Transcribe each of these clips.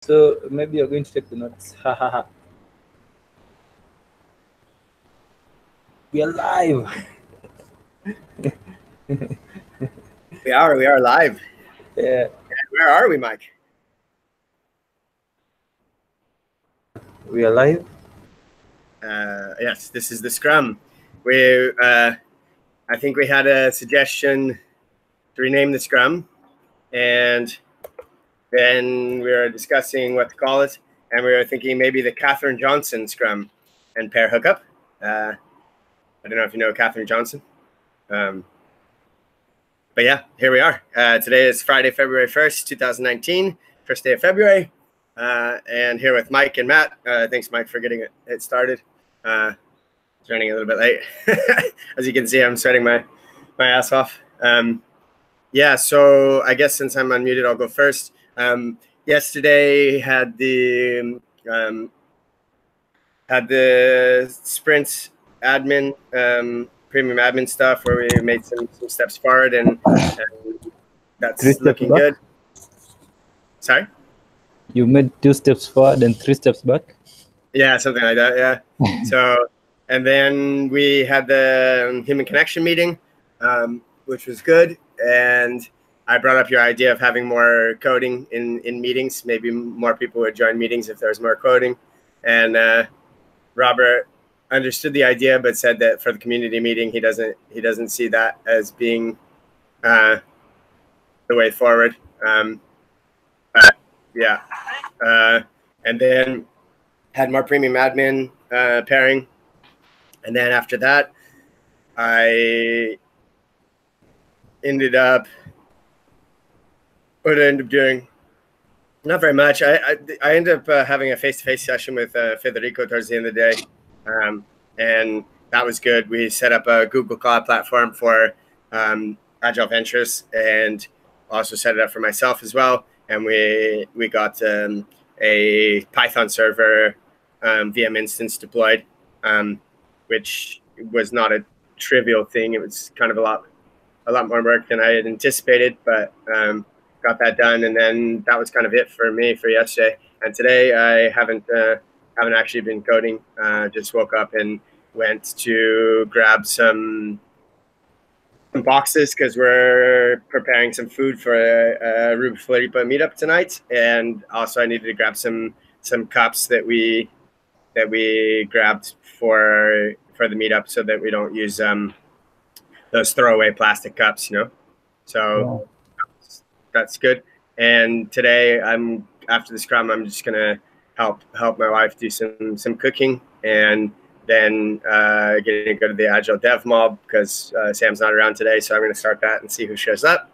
So maybe you're going to take the notes. Ha ha ha. We are live. We are live. Yeah. Where are we, Mike? We are live. Yes, this is the Scrum. I think we had a suggestion to rename the Scrum, and then we were discussing what to call it, and we were thinking maybe the Katherine Johnson Scrum and pair hookup. I don't know if you know Katherine Johnson. But yeah, here we are. Today is Friday, February 1st, 2019, first day of February. And here with Mike and Matt. Thanks, Mike, for getting it started. It's running a little bit late. As you can see, I'm sweating my ass off. Yeah, so I guess since I'm unmuted, I'll go first. Yesterday had the sprint admin, premium admin stuff where we made some steps forward, and that's looking good. Sorry? You made 2 steps forward and 3 steps back? Yeah, something like that, yeah. So, and then we had the human connection meeting, which was good. And I brought up your idea of having more coding in meetings. Maybe more people would join meetings if there's more coding. And Robert understood the idea, but said that for the community meeting, he doesn't see that as being the way forward. Yeah. And then had more premium admin pairing. And then after that, I ended up, what did I end up doing? Not very much. I ended up having a face-to-face session with Federico towards the end of the day. And that was good. We set up a Google Cloud platform for Agile Ventures and also set it up for myself as well. And we got a Python server VM instance deployed, which was not a trivial thing. It was kind of a lot more work than I had anticipated, but got that done. And then that was kind of it for me for yesterday. And today I haven't actually been coding. Just woke up and went to grab some boxes because we're preparing some food for a Ruby Floripa meetup tonight. And also I needed to grab some cups that we grabbed for the meetup so that we don't use those throwaway plastic cups, you know. So that's good. And today after the Scrum, I'm just gonna help my wife do some cooking, and then getting to go to the Agile Dev Mob because Sam's not around today. So I'm gonna start that and see who shows up.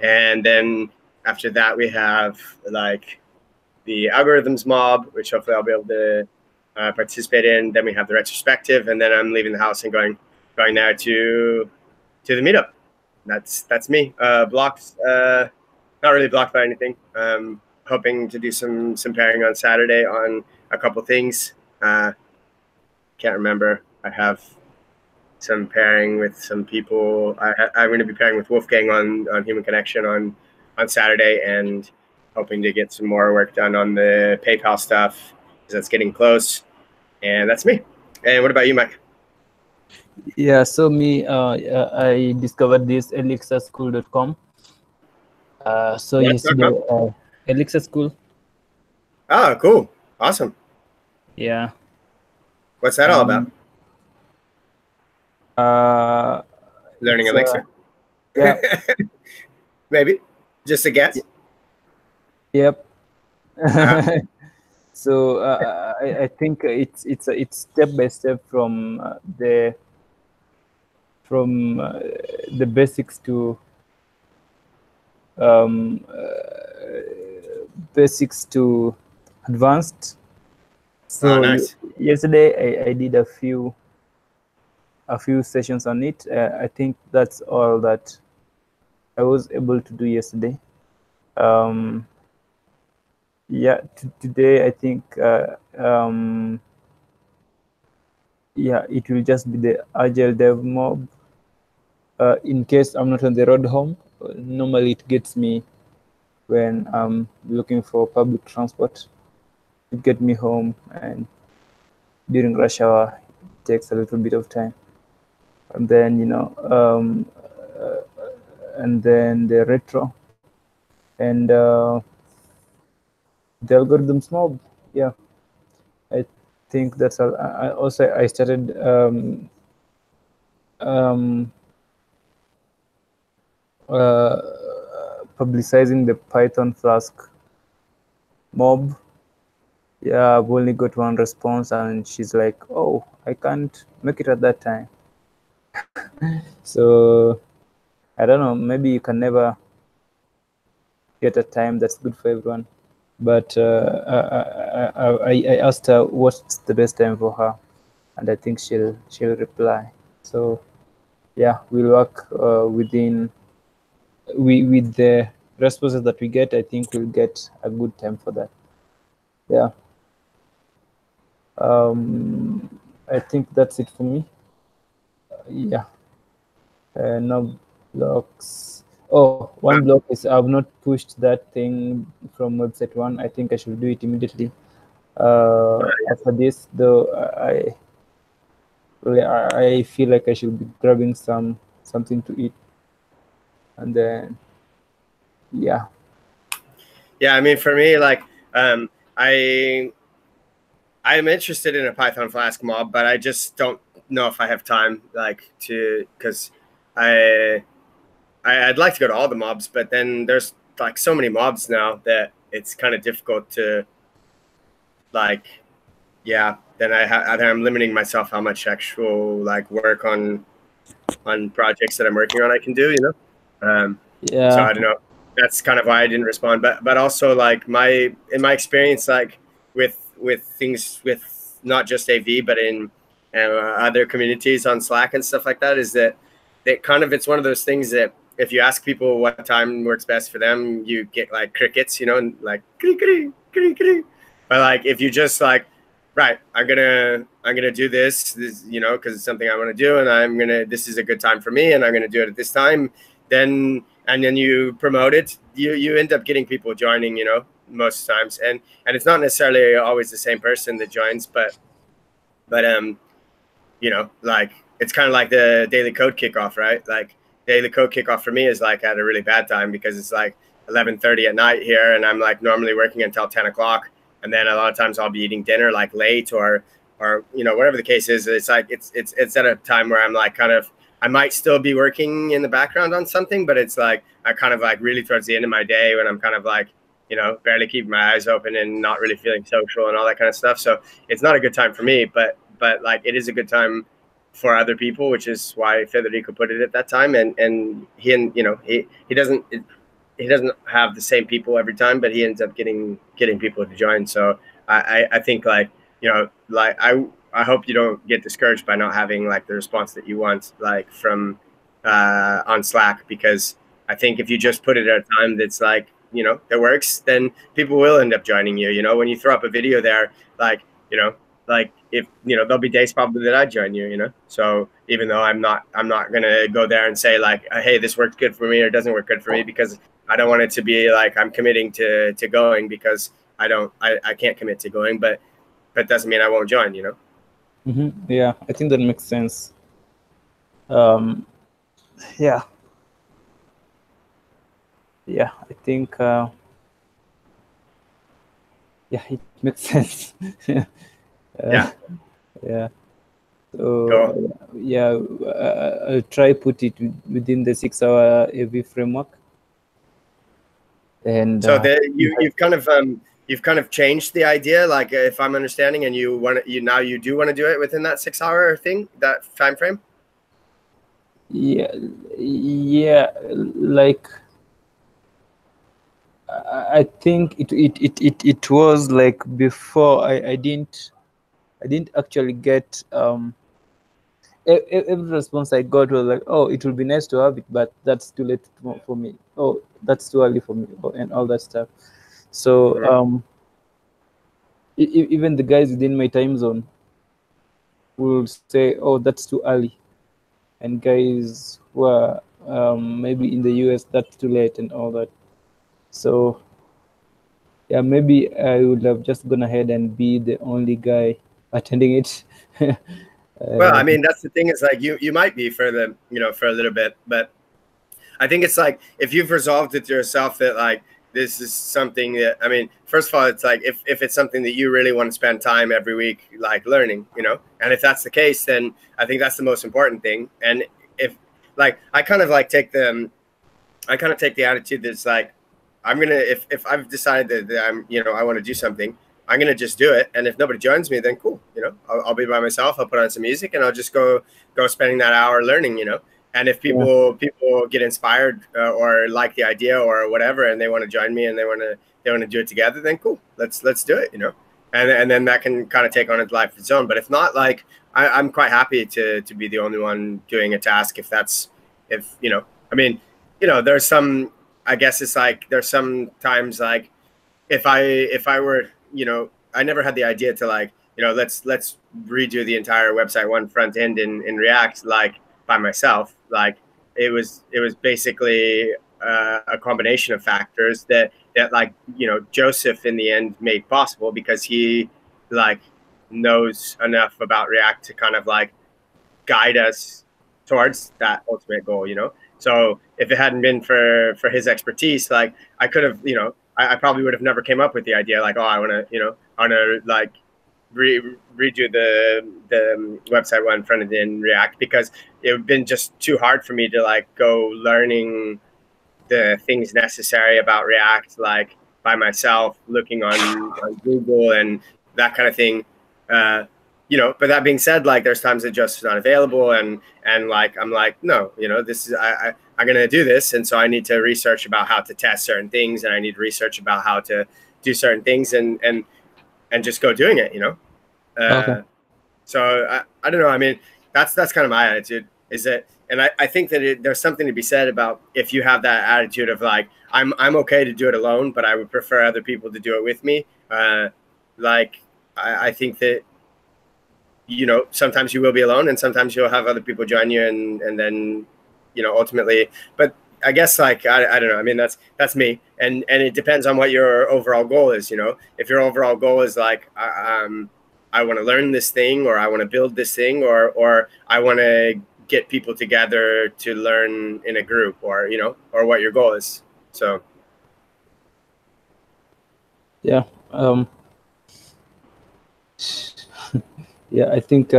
And then after that, we have like the algorithms mob, which hopefully I'll be able to participate in. Then we have the retrospective, and then I'm leaving the house and going now to the meetup. That's me. Blocked, not really blocked by anything. Hoping to do some pairing on Saturday on a couple things. Can't remember. I have some pairing with some people. I'm going to be pairing with Wolfgang on Human Connection on Saturday, and hoping to get some more work done on the PayPal stuff because that's getting close. And that's me. And what about you, Mike? Yeah, so me, I discovered this elixirschool.com. So yesterday, Elixir School. Oh, cool. Awesome. Yeah. What's that all about? Learning Elixir. Yeah. Maybe. Just a guess? Yep. So I think it's step by step from the basics to advanced. So nice. Yesterday I did a few sessions on it. I think that's all that I was able to do yesterday. Yeah, today I think yeah, it will just be the Agile Dev Mob. In case I'm not on the road home, normally it gets me when I'm looking for public transport to get me home, and during rush hour it takes a little bit of time. And then and then the retro and the algorithms mob. Yeah, I think that's all. I started um, uh, publicizing the Python Flask mob. Yeah, I've only got one response, and she's like, "Oh, I can't make it at that time." So I don't know. Maybe you can never get a time that's good for everyone. But I asked her what's the best time for her, and I think she'll reply. So yeah, we'll work with the responses that we get. I think we'll get a good time for that. Yeah. I think that's it for me. Yeah. No blocks. Oh, one block is I've not pushed that thing from website one. I think I should do it immediately. After this, though, I feel like I should be grabbing something to eat, and then yeah. Yeah, I mean, for me, like, I'm interested in a Python Flask mob, but I just don't know if I have time, like, to because I'd like to go to all the mobs, but then there's like so many mobs now that it's kind of difficult to like. Yeah, then I'm limiting myself how much actual like work on projects that I'm working on I can do. So Yeah. I don't know. That's kind of why I didn't respond. But also like in my experience, like with things with not just AV but in other communities on Slack and stuff like that, is that it's one of those things that if you ask people what time works best for them, you get like crickets, and like but like if you just like, right, I'm gonna do this, because it's something I want to do, and this is a good time for me, and I'm gonna do it at this time. Then you promote it, you end up getting people joining, most times, and it's not necessarily always the same person that joins, but like it's kind of like the daily code kickoff, right? Like daily code kickoff for me is like at a really bad time because it's like 11:30 at night here, and I'm like normally working until 10 o'clock, and then a lot of times I'll be eating dinner like late or whatever the case is. It's like it's at a time where I'm like kind of, I might still be working in the background on something, but it's like I kind of like really towards the end of my day when I'm kind of like barely keeping my eyes open and not really feeling social and all that kind of stuff. So it's not a good time for me, but like it is a good time for other people, which is why Federico put it at that time. And he doesn't have the same people every time, but he ends up getting people to join. So I think like like I hope you don't get discouraged by not having like the response that you want like from on Slack, because I think if you just put it at a time that's like that works, then people will end up joining you. When you throw up a video there, like like if there'll be days probably that I join you. So even though I'm not gonna go there and say like, hey, this worked good for me or doesn't work good for me, because I don't want it to be like I'm committing to going, because I can't commit to going, but doesn't mean I won't join. Yeah, I think that makes sense. Yeah. Yeah, I think yeah, it makes sense. Yeah. Yeah. So Cool. yeah, I'll try put it within the 6-hour AV framework. And so you've kind of changed the idea, like if I'm understanding, and you do want to do it within that 6-hour thing, that time frame. Yeah, like I think it was like before I didn't actually get every response I got was like, oh, it will be nice to have it, but that's too late for me. Oh, that's too early for me, and all that stuff. So even the guys within my time zone will say, oh, that's too early, and guys who are maybe in the US, that's too late, and all that. So yeah, maybe I would have just gone ahead and be the only guy attending it. Well, I mean, that's the thing is like you might be for the, for a little bit, but I think it's like if you've resolved it to yourself that like this is something that, I mean, first of all, it's like if it's something that you really want to spend time every week like learning, and if that's the case, then I think that's the most important thing. And if like I kind of like take the attitude that's like I'm gonna if I've decided that I'm I want to do something, I'm gonna just do it. And if nobody joins me, then cool, I'll be by myself. I'll put on some music and I'll just go spending that hour learning, And if Yeah. people get inspired or like the idea or whatever, and they want to join me and they want to do it together, then cool, let's do it, And then that can kind of take on its life of its own. But if not, like I'm quite happy to be the only one doing a task I mean, there's some, I guess it's like there's some times like if I were, I never had the idea to like, let's redo the entire website one front end in React like by myself. Like it was basically a combination of factors that like Joseph in the end made possible because he like knows enough about React to kind of like guide us towards that ultimate goal, So if it hadn't been for his expertise, like I could have, I probably would have never came up with the idea like, oh, I want to like redo the website one front end in React because it would have been just too hard for me to like go learning the things necessary about React like by myself, looking on Google and that kind of thing. But that being said, like there's times that Joseph's not available and like I'm like, no, this is I'm gonna do this, and so I need to research about how to test certain things, and I need to research about how to do certain things, and just go doing it, Okay. So I don't know. I mean, that's kind of my attitude. Is that, and I think that there's something to be said about if you have that attitude of like I'm okay to do it alone, but I would prefer other people to do it with me. Like I think that sometimes you will be alone and sometimes you'll have other people join you and then ultimately, but I guess like I don't know, I mean that's me, and it depends on what your overall goal is. If your overall goal is like I want to learn this thing or I want to build this thing or I want to get people together to learn in a group or or what your goal is. So Yeah. Yeah, I think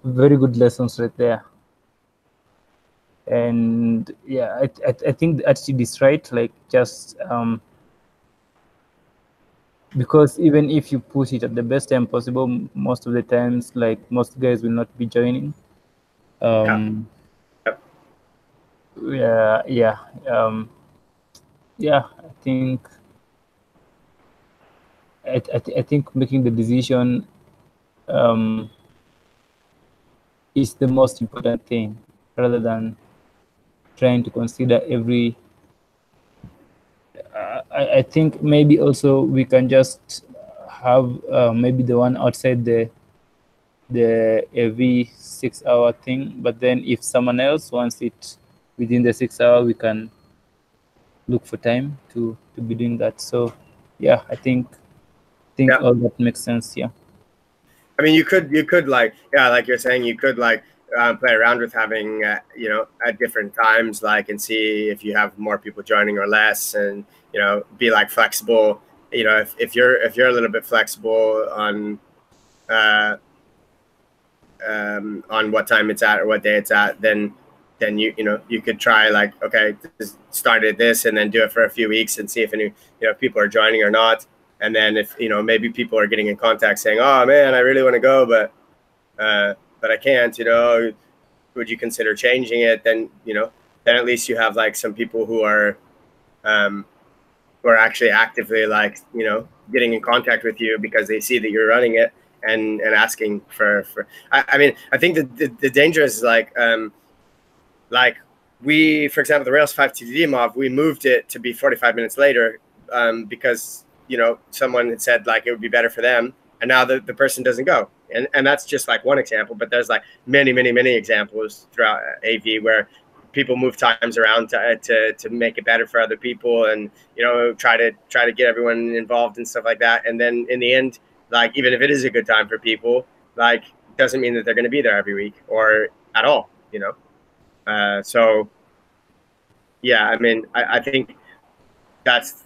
very good lessons right there. And yeah, I think the attitude is right. Like just because even if you push it at the best time possible, most of the times, like most guys will not be joining. Yep. Yeah. Yeah, I think I think making the decision is the most important thing rather than trying to consider every I think maybe also we can just have maybe the one outside the every 6 hour thing, but then if someone else wants it within the 6 hour, we can look for time to be doing that. So yeah, I think Yeah. all that makes sense. Yeah. I mean, you could like, yeah, like you're saying, you could like play around with having, at different times, like, and see if you have more people joining or less, and be like flexible. If you're a little bit flexible on what time it's at or what day it's at, then you could try like, okay, start at this and then do it for a few weeks and see if any people are joining or not. And then if maybe people are getting in contact saying, oh man, I really want to go, but I can't, would you consider changing it? Then then at least you have like some people who are actually actively like getting in contact with you because they see that you're running it and asking for I mean, I think the danger is like we, for example, the Rails 5 TDD mob, we moved it to be 45 minutes later because someone had said like it would be better for them, and now the person doesn't go, and that's just like one example, but there's like many examples throughout AV where people move times around to make it better for other people, and try to get everyone involved and stuff like that. And then in the end, like, even if it is a good time for people, like, doesn't mean that they're going to be there every week or at all. So yeah, I mean, I think that's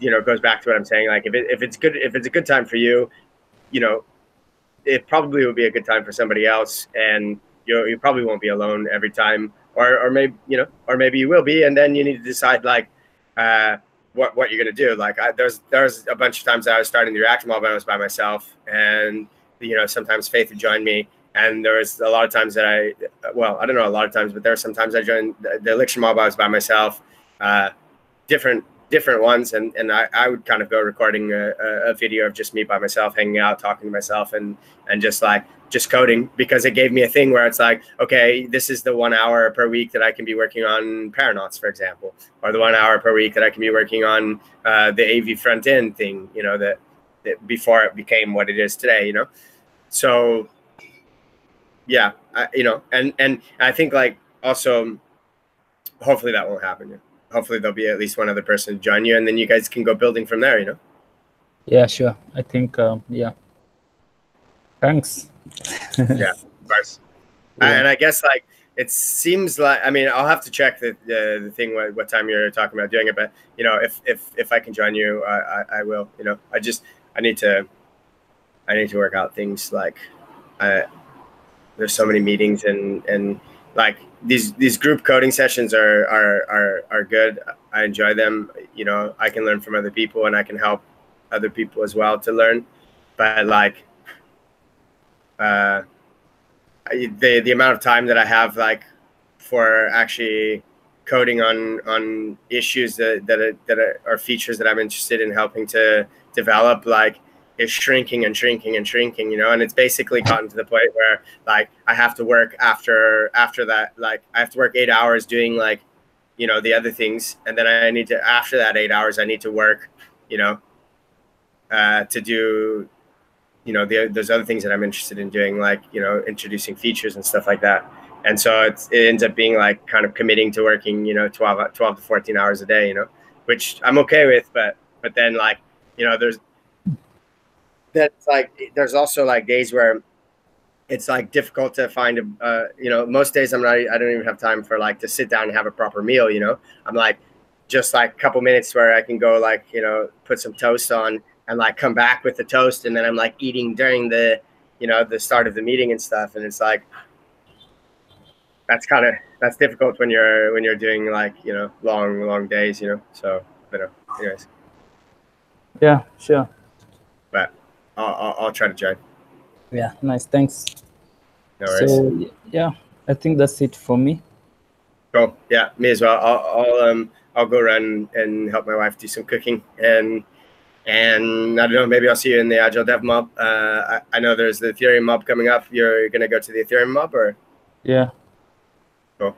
goes back to what I'm saying. Like, if it's a good time for you, it probably will be a good time for somebody else, and you probably won't be alone every time, or maybe you will be, and then you need to decide, like, what you're gonna do. Like, there's a bunch of times that I was starting the reaction mob when I was by myself, and sometimes Faith would join me, and there was a lot of times that I don't know, a lot of times, but there were some times I joined the elixir mob I was by myself, different ones, and I would kind of go recording a video of just me by myself, hanging out, talking to myself, and just coding, because it gave me a thing where it's like, okay, this is the 1 hour per week that I can be working on Paranauts, for example, or the 1 hour per week that I can be working on the AV front end thing, that before it became what it is today, So yeah, and I think, like, also, hopefully that won't happen. Hopefully there'll be at least one other person to join you, and then you guys can go building from there, Yeah, sure. I think, yeah. Thanks. Yeah, of course. Yeah. And I guess, like, it seems like, I mean, I'll have to check the thing, what time you're talking about doing it, but if I can join you, I will. I need to work out things, like, there's so many meetings, and like, these group coding sessions are good. I enjoy them. I can learn from other people, and I can help other people as well to learn. But, like, the amount of time that I have, like, for actually coding on issues that are features that I'm interested in helping to develop, like, is shrinking and shrinking and shrinking, and it's basically gotten to the point where, like, I have to work after that, like, I have to work 8 hours doing, like, the other things, and then I need to, after that 8 hours, I need to work, to do, those other things that I'm interested in doing, like, introducing features and stuff like that. And so it ends up being, like, kind of committing to working, 12 to 14 hours a day, which I'm okay with, but then, like, there's also, like, days where it's, like, difficult to find most days I don't even have time for, like, to sit down and have a proper meal. I'm, like, just, like, a couple minutes where I can go, like, put some toast on and, like, come back with the toast, and then I'm, like, eating during the the start of the meeting and stuff, and it's like, that's difficult when you're doing, like, long days, so anyways. Yeah, sure. But I'll try to join. Yeah, nice. Thanks. No worries. So yeah, I think that's it for me. Cool. Yeah, me as well. I'll go run and help my wife do some cooking, and I don't know, maybe I'll see you in the Agile Dev Mob. I know there's the Ethereum Mob coming up. You're gonna go to the Ethereum Mob, or? Yeah. Cool.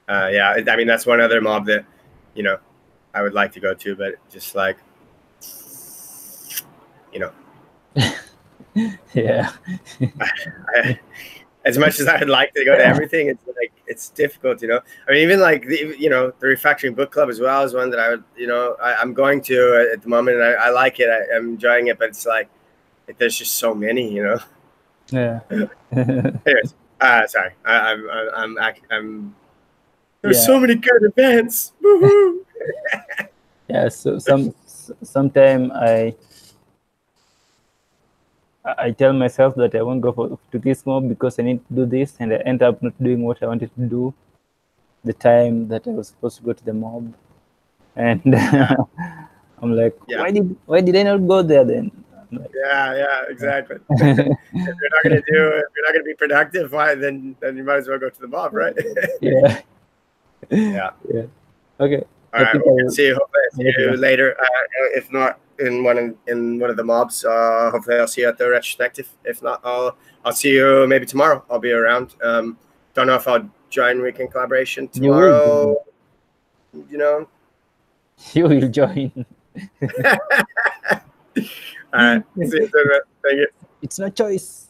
Yeah, I mean, that's one other mob that I would like to go to, but just, like, Yeah. As much as I'd like to go to everything, it's, like, it's difficult, I mean, even, like, the Refactoring Book Club as well is one that I would, I'm going to at the moment, and I like it. I'm enjoying it, but it's like, there's just so many, Yeah. Anyways, sorry, I'm there's so many good events. Woohoo! Yeah. So sometime I tell myself that I won't go to this mob because I need to do this, and I end up not doing what I wanted to do the time that I was supposed to go to the mob, and I'm like, why did I not go there then? Like, yeah, exactly. If you're not gonna be productive, why then you might as well go to the mob, right? Yeah. Yeah. Okay. All right. We'll see you. Hopefully, I'll see you later. If not in one of the mobs, hopefully I'll see you at the retrospective. If not, I'll see you maybe tomorrow. I'll be around. Don't know if I'll join Weekend Collaboration tomorrow. You will join. All right. See you soon, man. Thank you. It's no choice.